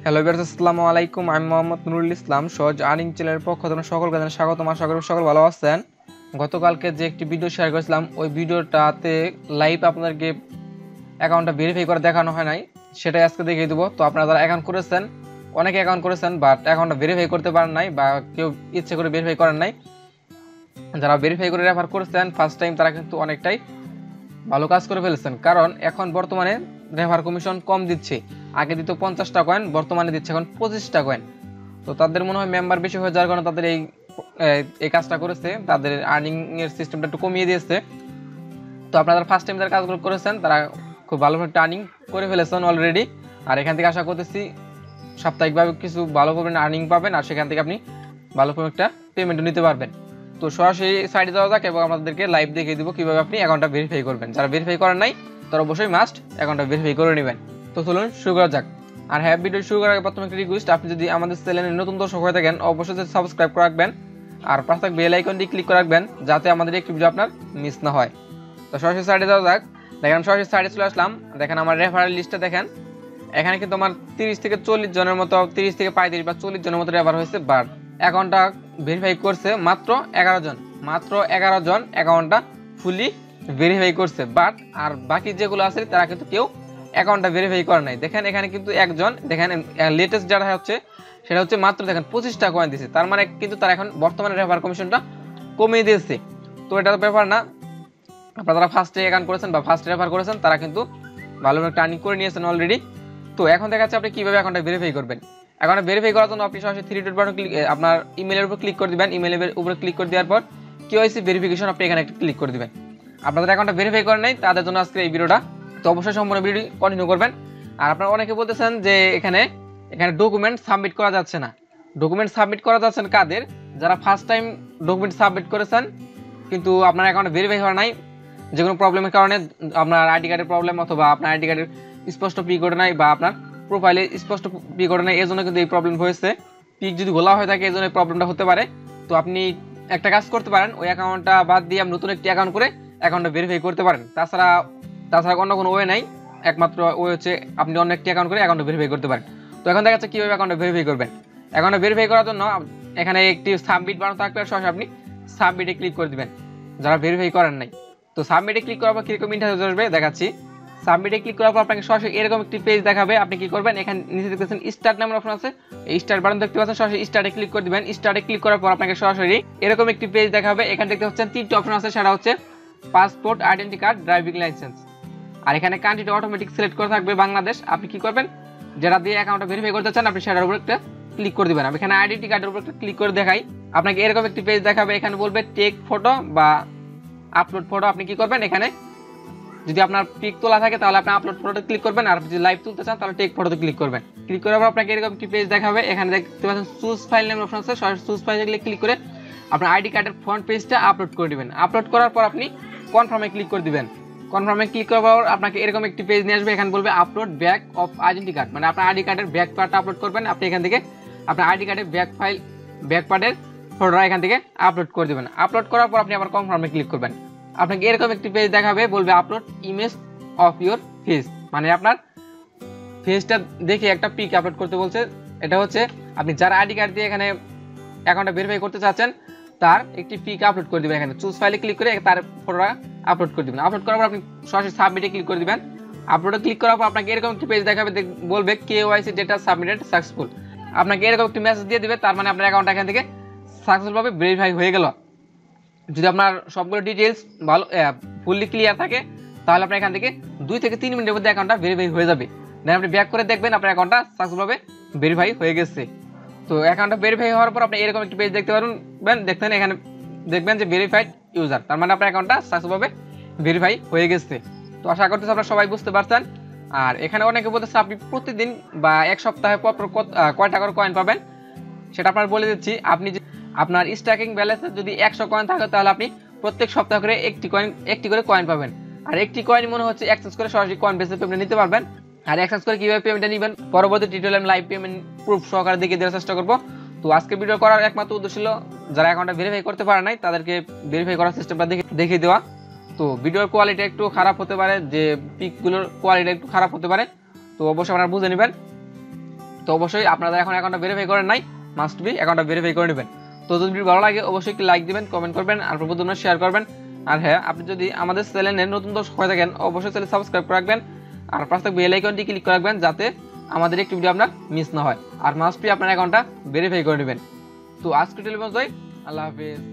Hello viewers, আসসালামু আলাইকুম। আমি মোহাম্মদ নুরুল ইসলাম, সহজ আর্নিং চ্যানেলের পক্ষ থেকে সকলকে জানাই স্বাগতম। আশা করি সকল ভালো আছেন। গতকালকে যে একটি ভিডিও শেয়ার করেছিলাম, ওই ভিডিওটাতে লাইভ আপনাদেরকে অ্যাকাউন্টটা ভেরিফাই করে দেখানো হয় নাই, সেটাই আজকে দেখিয়ে দেবো। তো আপনারা যারা অ্যাকাউন্ট করেছেন, অনেকে অ্যাকাউন্ট করেছেন বাট অ্যাকাউন্টটা ভেরিফাই করতে পারেন নাই, বা কেউ ইচ্ছে করে ভেরিফাই করেন নাই। যারা ভেরিফাই করে রেফার করেছেন ফার্স্ট টাইম, তারা কিন্তু অনেকটাই ভালো কাজ করে ফেলেছেন, কারণ এখন বর্তমানে রেফার কমিশন কম দিচ্ছে। আগে দিত 50টা কয়েন, বর্তমানে দিচ্ছে এখন 25টা কয়েন। তো তাদের মনে হয় মেম্বার বেশি হয়ে যাওয়ার কারণে তাদের এই কাজটা করেছে, তাদের আর্নিং এর সিস্টেমটা একটু কমিয়ে দিয়েছে। তো আপনারা ফার্স্ট টাইম যারা কাজগুলো করেছেন তারা খুব ভালোভাবে আর্নিং করে ফেলেছেন অলরেডি। আর এখান থেকে আশা করতেছি সাপ্তাহিকভাবে কিছু ভালো পরিমাণে আর্নিং পাবেন, আর সেখান থেকে আপনি ভালো একটা পেমেন্টও নিতে পারবেন। তো সরাসরি সাইডে যাওয়া যাক এবং আমাদেরকে লাইভ দেখিয়ে দিব কীভাবে আপনি অ্যাকাউন্টটা ভেরিফাই করবেন। যারা ভেরিফাই করেন নাই তারা অবশ্যই মাস্ট অ্যাকাউন্টটা ভেরিফাই করে নেবেন। তো চলুন শুরু করা যাক। আর হ্যাঁ, ভিডিও শুরু করার আগে প্রথমে একটা রিকোয়েস্ট, আপনি যদি আমাদের চ্যানেলে নতুন দর্শক হয়ে থাকেন অবশ্যই সাবস্ক্রাইব করে রাখবেন, আর পাশে বেল আইকনটি ক্লিক করে রাখবেন যাতে আমাদের একটি ভিডিও আপনার মিস না হয়। তো সরাসরি সাইডে যাওয়া যাক। দেখেন আমি সরাসরি সাইডে চলে আসলাম। দেখেন আমার রেফারেল লিস্টটা দেখেন, এখানে কিন্তু আমার 30 থেকে 40 জনের মতো, 30 থেকে 35 বা 40 জনের মতো রেফার হয়েছে, বাট অ্যাকাউন্টটা ভেরিফাই করছে মাত্র 11 জন। মাত্র 11 জন অ্যাকাউন্টটা ফুলি ভেরিফাই করছে, বাট আর বাকি যেগুলো আছে তারা কিন্তু কেউ অ্যাকাউন্টটা ভেরিফাই করে নাই। দেখেন এখানে কিন্তু একজন, দেখেন লেটেস্ট যারা হচ্ছে সেটা হচ্ছে মাত্র দেখেন 25টা কয়েন দিয়েছে, তার মানে কিন্তু তারা এখন বর্তমানে রেফার কমিশনটা কমিয়ে দিয়েছে। তো এটা ব্যাপার না, আপনারা যারা ফার্স্টে অ্যাকাউন্ট করেছেন বা ফার্স্ট রেফার করেছেন তারা কিন্তু ভালোভাবে একটা আর্নিং করে নিয়েছেন অলরেডি। তো এখন দেখা যাচ্ছে আপনি কীভাবে অ্যাকাউন্টটা ভেরিফাই করবেন। অ্যাকাউন্টে ভেরিফাই করার জন্য আপনি সরাসরি থ্রি ডট বাটন আপনার ইমেলের উপর ক্লিক করে দিবেন। ইমেলের উপরে ক্লিক করে দেওয়ার পর কেওয়াইসি ভেরিফিকেশন আপনি এখানে একটা ক্লিক করে দিবেন। আপনাদের অ্যাকাউন্টটা ভেরিফাই করেন নাই তাদের জন্য আজকে এই ভিডিওটা, তো অবশ্যই সম্পূর্ণ ভিডিও কন্টিনিউ করবেন। আর আপনারা অনেকে বলতেছেন যে এখানে ডকুমেন্ট সাবমিট করা যাচ্ছে না। ডকুমেন্ট সাবমিট করা যাচ্ছে না কাদের? যারা ফার্স্ট টাইম ডকুমেন্ট সাবমিট করেছেন কিন্তু আপনার অ্যাকাউন্টে ভেরিফাই হওয়া নাই, যে কোনো প্রবলেমের কারণে, আপনার আইডি কার্ডের প্রবলেম অথবা আপনার আইডি কার্ডের স্পষ্ট পি কোড নাই বা আপনার প্রোফাইলে স্পষ্ট পি কোড নাই, এই জন্য কিন্তু এই প্রবলেম হয়েছে। পিক যদি গোলা হয়ে থাকে এই জন্য এই প্রবলেমটা হতে পারে। তো আপনি একটা কাজ করতে পারেন, ওই অ্যাকাউন্টটা বাদ দিয়ে আপনি নতুন একটি অ্যাকাউন্ট করে অ্যাকাউন্টটা ভেরিফাই করতে পারেন। তাছাড়া অন্য কোনো ওয়ে নাই, একমাত্র ওয়ে হচ্ছে আপনি অন্য একটি অ্যাকাউন্ট করে অ্যাকাউন্টটা ভেরিফাই করতে পারেন। তো এখন দেখা যাচ্ছে কীভাবে অ্যাকাউন্টটা ভেরিফাই করবেন। অ্যাকাউন্টটা ভেরিফাই করার জন্য এখানে একটি সাবমিট বানানো থাকবে, সরাসরি আপনি সাবমিটে ক্লিক করে দেবেন যারা ভেরিফাই করেন নাই। তো সাবমিটে ক্লিক করার পর কীরকম ইন্টারফেস আসবে দেখাচ্ছি। সাবমিটে ক্লিক করার পর আপনাকে সরাসরি এরকম একটি পেজ দেখাবে। আপনি কি করবেন, এখানে নিচে দেখতেছেন স্টার্ট নামের অপশন আছে, এই স্টার্ট বাটন দেখতে পাচ্ছেন, সরাসরি স্টার্টে ক্লিক করে দিবেন। স্টার্টে ক্লিক করার পর আপনাকে সরাসরি এরকম একটি পেজ দেখাবে। এখানে দেখতে পাচ্ছেন 3টি অপশন আছে, সেটা হচ্ছে passport, identity card, driving licence. আর এখানে কান্ট্রিটা অটোমেটিক সিলেক্ট করা থাকবে বাংলাদেশ। আপনি কি করবেন, যেটা দিয়ে অ্যাকাউন্টটা ভেরিফাই করতে চান আপনি সেটার উপর একটা ক্লিক করে দিবেন। আমি এখানে আইডেন্টি কার্ডের উপর একটা ক্লিক করে দেখাই, আপনাকে এরকম একটি পেজ দেখাবে। এখানে বলবে টেক ফটো বা আপলোড ফটো। আপনি কি করবেন, এখানে যদি আপনার পিক তোলা থাকে তাহলে আপনি আপলোড ফটোতে ক্লিক করবেন, আর যদি লাইভ তুলতে চান তাহলে টেক ফটোতে ক্লিক করবেন। ক্লিক করার পর আপনাকে এরকম একটি পেজ দেখাবে। এখানে দেখতে পাচ্ছেন চুজ ফাইল নামের অপশন আছে, সরাসরি চুজ ফাইলে ক্লিক করে আপনার আইডি কার্ডের ফ্রন্ট পেজটা আপলোড করে দিবেন। আপলোড করার পর আপনি কনফার্মে ক্লিক করে দিবেন। কনফার্মে ক্লিক করার পর আপনাকে এরকম একটি পেজ নিয়ে আসবে। এখানে বলবে upload back of identity card, মানে আপনার আইডি কার্ডের ব্যাক পার্টটা আপলোড করবেন। আপনি এখান থেকে আপনার আইডি কার্ডের ব্যাক পার্টের ফটোটা এখান থেকে আপলোড করে দেবেন। আপলোড করার পর আপনি আবার কনফার্মে ক্লিক করবেন। আপনাকে এরকম একটি পেজ দেখাবে, বলবে upload image of your face, মানে আপনার ফেসটা দেখে একটা পিক আপলোড করতে বলছে। এটা হচ্ছে আপনি যার আইডি কার্ড দিয়ে এখানে অ্যাকাউন্টটা ভেরিফাই করতে চাচ্ছেন তার একটি পিক আপলোড করে দিবেন। এখানে চুজ ফাইলে ক্লিক করে তার ফটোটা আপলোড করে দিবেন। আপলোড করার পর আপনি সরাসরি সাবমিটে ক্লিক করে দিবেন। আপলোডে ক্লিক করার পর আপনাকে এরকম একটি পেজ দেখাবে, বলবে কেওয়াইসি ডেটা সাবমিটেড সাকসেসফুল। আপনাকে এরকম একটি মেসেজ দিয়ে দিবে, তার মানে আপনার অ্যাকাউন্টটা এখান থেকে সাকসেসফুলভাবে ভেরিফাই হয়ে গেল। যদি আপনার সবগুলো ডিটেলস ভালো ফুললি ক্লিয়ার থাকে তাহলে আপনার এখান থেকে 2 থেকে 3 মিনিটের মধ্যে অ্যাকাউন্টটা ভেরিফাই হয়ে যাবে। দেন আপনি ব্যাক করে দেখবেন আপনার অ্যাকাউন্টটা সাকসেসফুলভাবে ভেরিফাই হয়ে গেছে। তো অ্যাকাউন্টটা ভেরিফাই হওয়ার পর আপনি এরকম একটি পেজ দেখতে পারবেন। দেখতেন এখানে দেখবেন যে ভেরিফাইড ইউজার, তার মানে আপনার অ্যাকাউন্টটা সাকসেসফুলভাবে ভেরিফাই হয়ে গেছে। তো আশা করতেছি আপনারা সবাই বুঝতে পারছেন। আর এখানে অনেকে বলতেছে আপনি প্রতিদিন বা এক সপ্তাহে পর কয়টা করে কয়েন পাবেন সেটা আপনার বলে দিচ্ছি। আপনি আপনার স্ট্যাকিং ব্যালেন্সে যদি 100 কয়েন থাকে তাহলে আপনি প্রত্যেক সপ্তাহ করে একটি করে কয়েন পাবেন। আর একটি কয়েন মনে হচ্ছে অ্যাক্সেস করে সরাসরি কয়েন বেসে পেমেন্ট নিতে পারবেন। আর অ্যাক্সেস করে কীভাবে পেমেন্টটা নেবেন পরবর্তী টিউটোরিয়ালে আমি লাইভ পেমেন্ট প্রুফ সহকারে দেখিয়ে দেওয়ার চেষ্টা করবো। তো আজকে ভিডিও করার একমাত্র উদ্দেশ্য ছিল যারা অ্যাকাউন্টটা ভেরিফাই করতে পারে নাই তাদেরকে ভেরিফাই করার সিস্টেমটা দেখিয়ে দেওয়া। তো ভিডিওর কোয়ালিটি একটু খারাপ হতে পারে, যে পিকগুলোর কোয়ালিটি একটু খারাপ হতে পারে, তো অবশ্যই আপনারা বুঝে নেবেন। তো অবশ্যই আপনারা এখন অ্যাকাউন্টটা ভেরিফাই করেন নাই, মাস্ট বি অ্যাকাউন্টটা ভেরিফাই করে নেবেন। তো যদি ভিডিও ভালো লাগে অবশ্যই একটি লাইক দিবেন, কমেন্ট করবেন আর প্রতিদিন শেয়ার করবেন। আর হ্যাঁ, আপনি যদি আমাদের চ্যানেলে নতুন দর্শক হয়ে থাকেন অবশ্যই চ্যানেল সাবস্ক্রাইব করে রাখবেন আর পাশে বেল আইকনটি ক্লিক করে রাখবেন যাতে আমাদের একটি ভিডিও আপনার মিস না হয়। আর মাস্ট বি আপনার অ্যাকাউন্টটা ভেরিফাই করে নেবেন। তো আজকে টেলিফোন যাই, আল্লাহ হাফেজ।